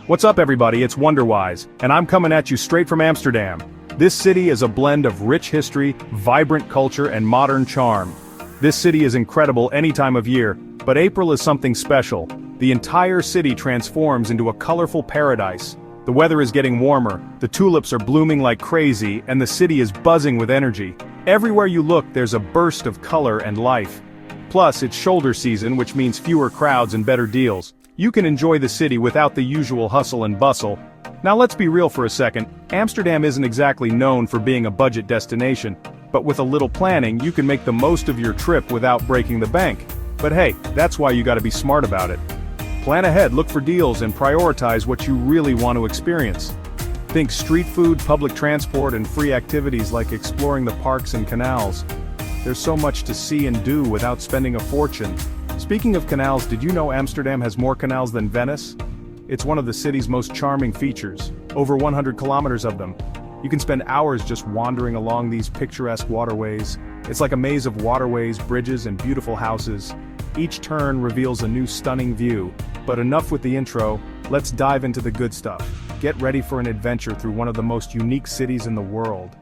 What's up everybody, it's Wonderwise, and I'm coming at you straight from Amsterdam. This city is a blend of rich history, vibrant culture, and modern charm. This city is incredible any time of year, but April is something special. The entire city transforms into a colorful paradise. The weather is getting warmer, the tulips are blooming like crazy, and the city is buzzing with energy. Everywhere you look there's a burst of color and life. Plus, it's shoulder season, which means fewer crowds and better deals. You can enjoy the city without the usual hustle and bustle. Now let's be real for a second, Amsterdam isn't exactly known for being a budget destination, but with a little planning you can make the most of your trip without breaking the bank. But hey, that's why you gotta be smart about it. Plan ahead, look for deals, and prioritize what you really want to experience. Think street food, public transport, and free activities like exploring the parks and canals. There's so much to see and do without spending a fortune. Speaking of canals, did you know Amsterdam has more canals than Venice? It's one of the city's most charming features, over 100 kilometers of them. You can spend hours just wandering along these picturesque waterways. It's like a maze of waterways, bridges, and beautiful houses. Each turn reveals a new stunning view. But enough with the intro, let's dive into the good stuff. Get ready for an adventure through one of the most unique cities in the world.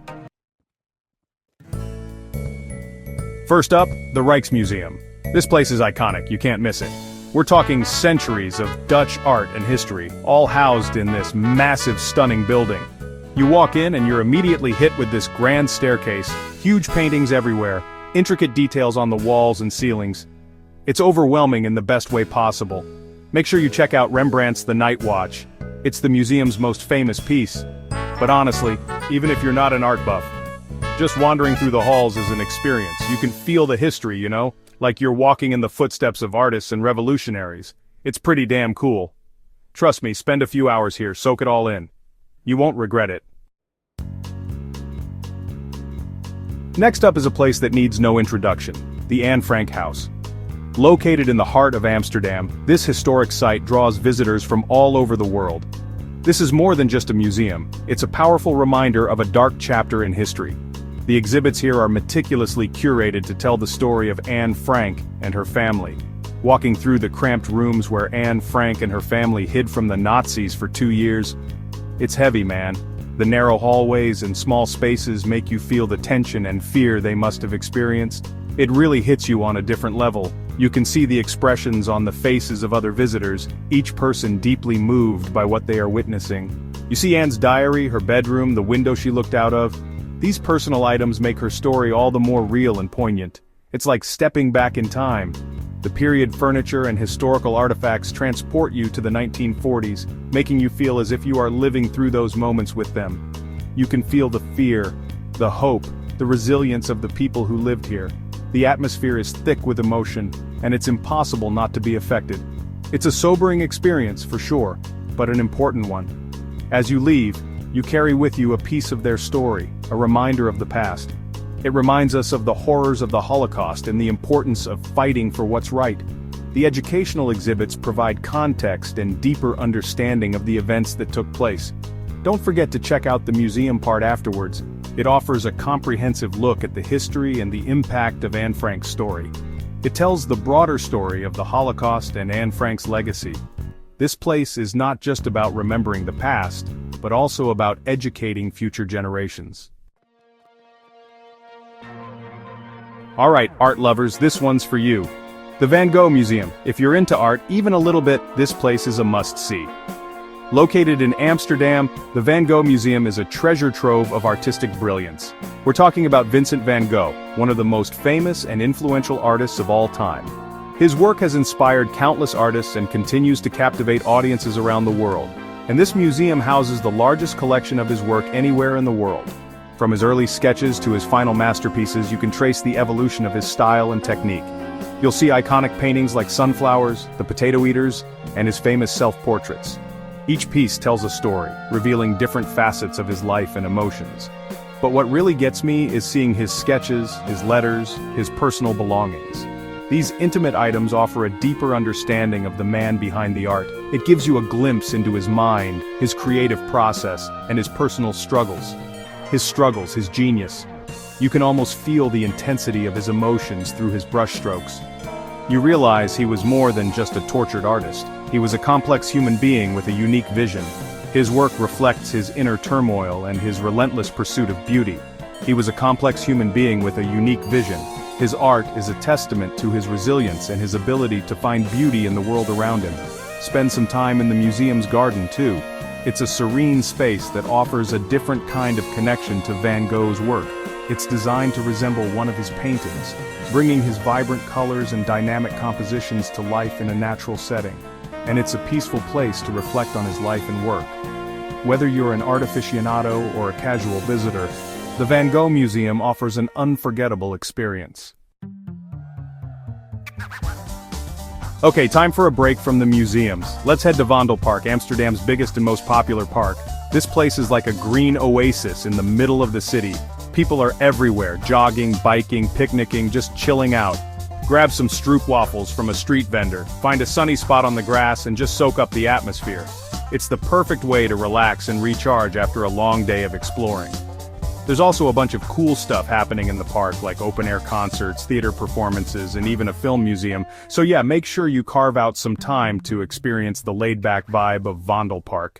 First up, the Rijksmuseum. This place is iconic, you can't miss it. We're talking centuries of Dutch art and history, all housed in this massive, stunning building. You walk in and you're immediately hit with this grand staircase, huge paintings everywhere, intricate details on the walls and ceilings. It's overwhelming in the best way possible. Make sure you check out Rembrandt's The Night Watch. It's the museum's most famous piece. But honestly, even if you're not an art buff, just wandering through the halls is an experience. You can feel the history, you know? Like you're walking in the footsteps of artists and revolutionaries. It's pretty damn cool. Trust me, spend a few hours here, soak it all in. You won't regret it. Next up is a place that needs no introduction, the Anne Frank House. Located in the heart of Amsterdam, this historic site draws visitors from all over the world. This is more than just a museum, it's a powerful reminder of a dark chapter in history. The exhibits here are meticulously curated to tell the story of Anne Frank and her family. Walking through the cramped rooms where Anne Frank and her family hid from the Nazis for 2 years, it's heavy, man. The narrow hallways and small spaces make you feel the tension and fear they must have experienced. It really hits you on a different level. You can see the expressions on the faces of other visitors, each person deeply moved by what they are witnessing. You see Anne's diary, her bedroom, the window she looked out of. These personal items make her story all the more real and poignant. It's like stepping back in time. The period furniture and historical artifacts transport you to the 1940s, making you feel as if you are living through those moments with them. You can feel the fear, the hope, the resilience of the people who lived here. The atmosphere is thick with emotion, and it's impossible not to be affected. It's a sobering experience, for sure, but an important one. As you leave, you carry with you a piece of their story, a reminder of the past. It reminds us of the horrors of the Holocaust and the importance of fighting for what's right. The educational exhibits provide context and deeper understanding of the events that took place. Don't forget to check out the museum part afterwards. It offers a comprehensive look at the history and the impact of Anne Frank's story. It tells the broader story of the Holocaust and Anne Frank's legacy. This place is not just about remembering the past, but also about educating future generations. Alright, art lovers, this one's for you. The Van Gogh Museum. If you're into art, even a little bit, this place is a must-see. Located in Amsterdam, the Van Gogh Museum is a treasure trove of artistic brilliance. We're talking about Vincent van Gogh, one of the most famous and influential artists of all time. His work has inspired countless artists and continues to captivate audiences around the world. And this museum houses the largest collection of his work anywhere in the world. From his early sketches to his final masterpieces, you can trace the evolution of his style and technique. You'll see iconic paintings like sunflowers, the potato eaters, and his famous self-portraits. Each piece tells a story, revealing different facets of his life and emotions. But what really gets me is seeing his sketches, his letters, his personal belongings. These intimate items offer a deeper understanding of the man behind the art. It gives you a glimpse into his mind, his creative process, and his personal struggles. His genius. You can almost feel the intensity of his emotions through his brushstrokes. you realize he was more than just a tortured artist. He was a complex human being with a unique vision. His work reflects his inner turmoil and his relentless pursuit of beauty. He was a complex human being with a unique vision. His art is a testament to his resilience and his ability to find beauty in the world around him. Spend some time in the museum's garden too. It's a serene space that offers a different kind of connection to Van Gogh's work. It's designed to resemble one of his paintings, bringing his vibrant colors and dynamic compositions to life in a natural setting. And it's a peaceful place to reflect on his life and work. Whether you're an art aficionado or a casual visitor, the Van Gogh Museum offers an unforgettable experience. Okay, time for a break from the museums. Let's head to Vondelpark, Amsterdam's biggest and most popular park. This place is like a green oasis in the middle of the city. People are everywhere, jogging, biking, picnicking, just chilling out. Grab some stroopwafels from a street vendor, find a sunny spot on the grass and just soak up the atmosphere. It's the perfect way to relax and recharge after a long day of exploring. There's also a bunch of cool stuff happening in the park, like open-air concerts, theater performances, and even a film museum, so yeah, make sure you carve out some time to experience the laid-back vibe of Vondelpark.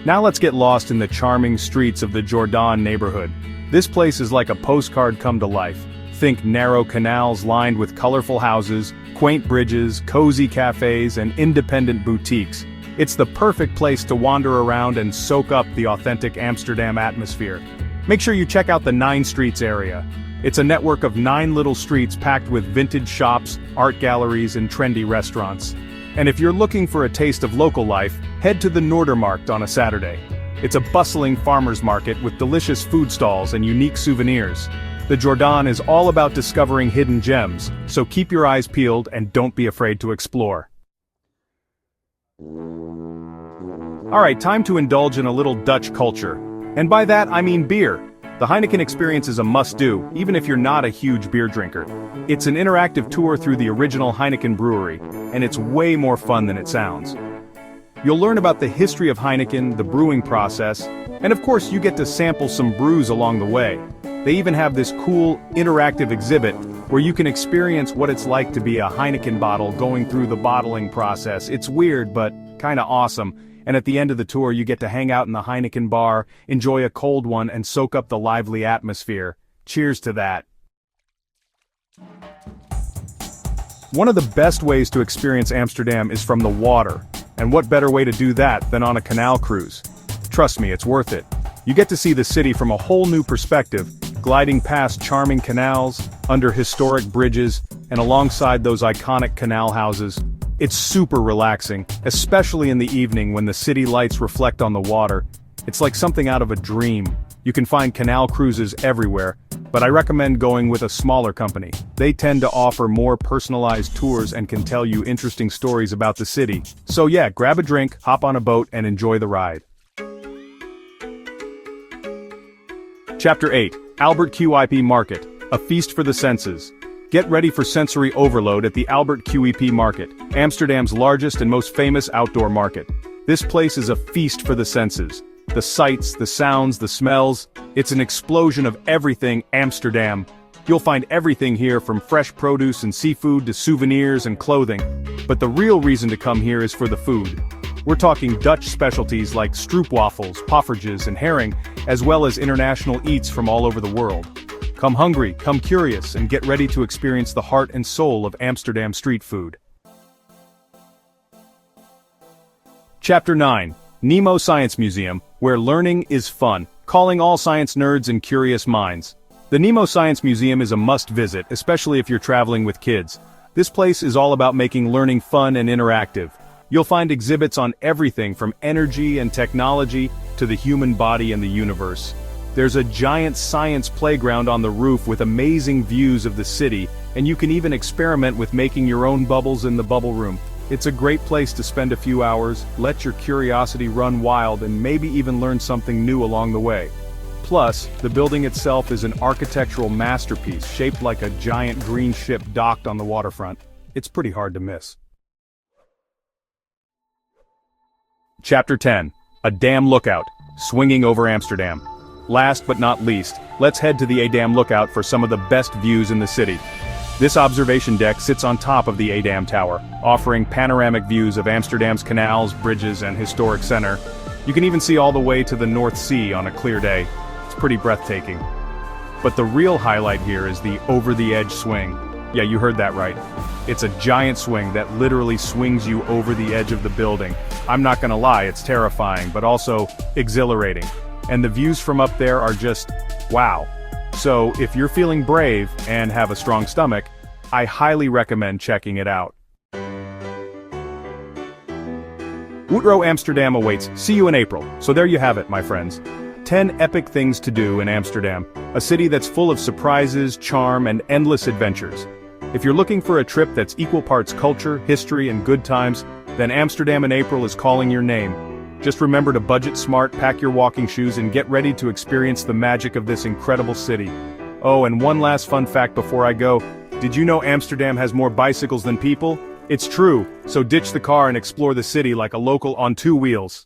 Now let's get lost in the charming streets of the Jordaan neighborhood. This place is like a postcard come to life. Think narrow canals lined with colorful houses, quaint bridges, cozy cafes, and independent boutiques. It's the perfect place to wander around and soak up the authentic Amsterdam atmosphere. Make sure you check out the 9 Streets area. It's a network of 9 little streets packed with vintage shops, art galleries, and trendy restaurants. And if you're looking for a taste of local life, head to the Noordermarkt on a Saturday. It's a bustling farmers market with delicious food stalls and unique souvenirs. The Jordaan is all about discovering hidden gems, so keep your eyes peeled and don't be afraid to explore. Alright, time to indulge in a little Dutch culture. And by that I mean beer. The Heineken experience is a must-do, even if you're not a huge beer drinker. It's an interactive tour through the original Heineken brewery, and it's way more fun than it sounds. You'll learn about the history of Heineken, the brewing process, and of course you get to sample some brews along the way. They even have this cool, interactive exhibit where you can experience what it's like to be a Heineken bottle going through the bottling process. It's weird, but kinda awesome. And at the end of the tour you get to hang out in the Heineken bar, enjoy a cold one, and soak up the lively atmosphere. Cheers to that. One of the best ways to experience Amsterdam is from the water. And what better way to do that than on a canal cruise? Trust me, it's worth it. You get to see the city from a whole new perspective, gliding past charming canals, under historic bridges, and alongside those iconic canal houses. It's super relaxing, especially in the evening when the city lights reflect on the water. It's like something out of a dream. You can find canal cruises everywhere, but I recommend going with a smaller company. They tend to offer more personalized tours and can tell you interesting stories about the city. So yeah, grab a drink, hop on a boat, and enjoy the ride. Chapter 8, Albert QEP Market, a feast for the senses. Get ready for sensory overload at the Albert QEP Market, Amsterdam's largest and most famous outdoor market. This place is a feast for the senses. The sights, the sounds, the smells, it's an explosion of everything Amsterdam. You'll find everything here from fresh produce and seafood to souvenirs and clothing. But the real reason to come here is for the food. We're talking Dutch specialties like stroopwafels, poffertjes, and herring, as well as international eats from all over the world. Come hungry, come curious, and get ready to experience the heart and soul of Amsterdam street food. Chapter 9, Nemo Science Museum, where learning is fun, calling all science nerds and curious minds. The Nemo Science Museum is a must-visit, especially if you're traveling with kids. This place is all about making learning fun and interactive. You'll find exhibits on everything from energy and technology to the human body and the universe. There's a giant science playground on the roof with amazing views of the city, and you can even experiment with making your own bubbles in the bubble room. It's a great place to spend a few hours, let your curiosity run wild, and maybe even learn something new along the way. Plus, the building itself is an architectural masterpiece shaped like a giant green ship docked on the waterfront. It's pretty hard to miss. Chapter 10, A Dam Lookout, Swinging Over Amsterdam. Last but not least, let's head to the Edam lookout for some of the best views in the city. This observation deck sits on top of the Edam Tower, offering panoramic views of Amsterdam's canals, bridges, and historic center. You can even see all the way to the North Sea on a clear day. It's pretty breathtaking. But the real highlight here is the over-the-edge swing. Yeah, you heard that right. It's a giant swing that literally swings you over the edge of the building. I'm not gonna lie, it's terrifying, but also exhilarating. And the views from up there are just, wow. So, if you're feeling brave and have a strong stomach, I highly recommend checking it out. Woodrow Amsterdam awaits. See you in April. So there you have it, my friends. 10 epic things to do in Amsterdam, a city that's full of surprises, charm, and endless adventures. If you're looking for a trip that's equal parts culture, history, and good times, then Amsterdam in April is calling your name. Just remember to budget smart, pack your walking shoes, and get ready to experience the magic of this incredible city. Oh, and one last fun fact before I go. Did you know Amsterdam has more bicycles than people? It's true, so ditch the car and explore the city like a local on two wheels.